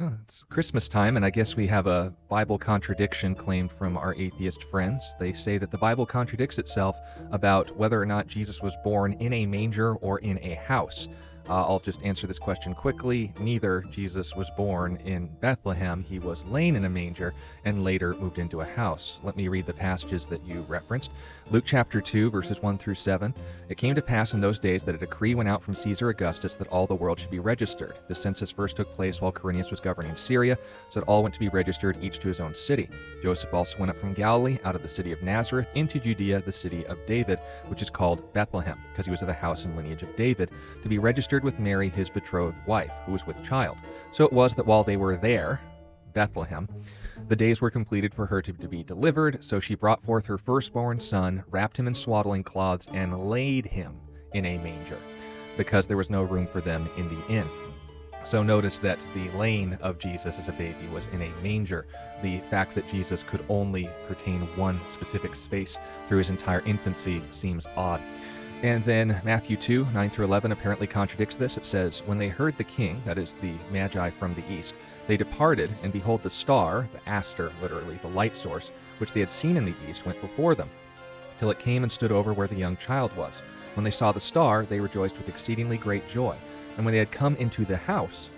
Oh, it's Christmas time, and I guess we have a Bible contradiction claimed from our atheist friends. They say that the Bible contradicts itself about whether or not Jesus was born in a manger or in a house. I'll just answer this question quickly. Neither. Jesus was born in Bethlehem. He was laid in a manger and later moved into a house. Let me read the passages that you referenced. Luke chapter 2, verses 1 through 7. It came to pass in those days that a decree went out from Caesar Augustus that all the world should be registered. The census first took place while Quirinius was governing Syria, so that all went to be registered, each to his own city. Joseph also went up from Galilee, out of the city of Nazareth, into Judea, the city of David, which is called Bethlehem, because he was of the house and lineage of David, to be registered with Mary, his betrothed wife, who was with child. So it was that while they were there, Bethlehem, the days were completed for her to be delivered, so she brought forth her firstborn son, wrapped him in swaddling cloths, and laid him in a manger, because there was no room for them in the inn. So notice that the laying of Jesus as a baby was in a manger. The fact that Jesus could only pertain one specific space through his entire infancy seems odd. And then Matthew 2, 9 through 11 apparently contradicts this. It says, "When they heard the king," that is the Magi from the east, "they departed, and behold the star," the aster, literally, the light source, "which they had seen in the east, went before them, till it came and stood over where the young child was. When they saw the star, they rejoiced with exceedingly great joy. And when they had come into the house,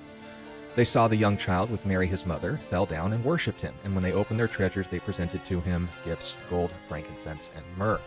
they saw the young child with Mary his mother, fell down and worshipped him. And when they opened their treasures, they presented to him gifts, gold, frankincense, and myrrh."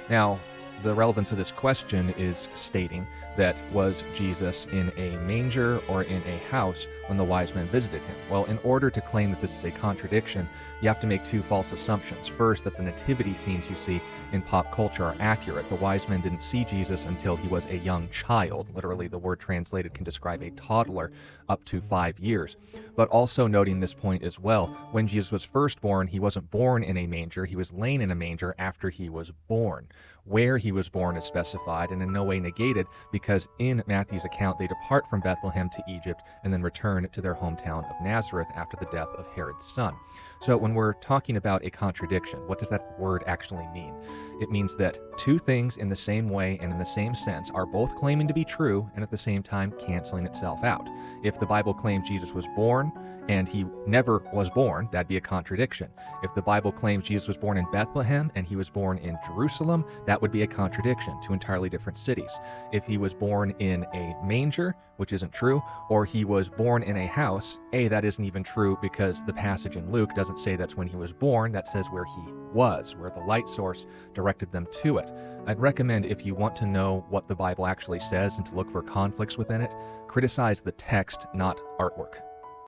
Now, the relevance of this question is stating that was Jesus in a manger or in a house when the wise men visited him? Well, in order to claim that this is a contradiction, you have to make two false assumptions. First, that the nativity scenes you see in pop culture are accurate. The wise men didn't see Jesus until he was a young child. Literally, the word translated can describe a toddler up to 5 years. But also noting this point as well, when Jesus was first born, he wasn't born in a manger. He was laid in a manger after he was born. Where he was born is specified and in no way negated, because in Matthew's account they depart from Bethlehem to Egypt and then return to their hometown of Nazareth after the death of Herod's son. So when we're talking about a contradiction, what does that word actually mean? It means that two things in the same way and in the same sense are both claiming to be true and at the same time canceling itself out. If the Bible claims Jesus was born and he never was born, that'd be a contradiction. If the Bible claims Jesus was born in Bethlehem and he was born in Jerusalem, that would be a contradiction, two entirely different cities. If he was born in a manger, which isn't true, or he was born in a house, that isn't even true because the passage in Luke doesn't say that's when he was born, that says where he was, where the light source directed them to it. I'd recommend, if you want to know what the Bible actually says and to look for conflicts within it, criticize the text, not artwork.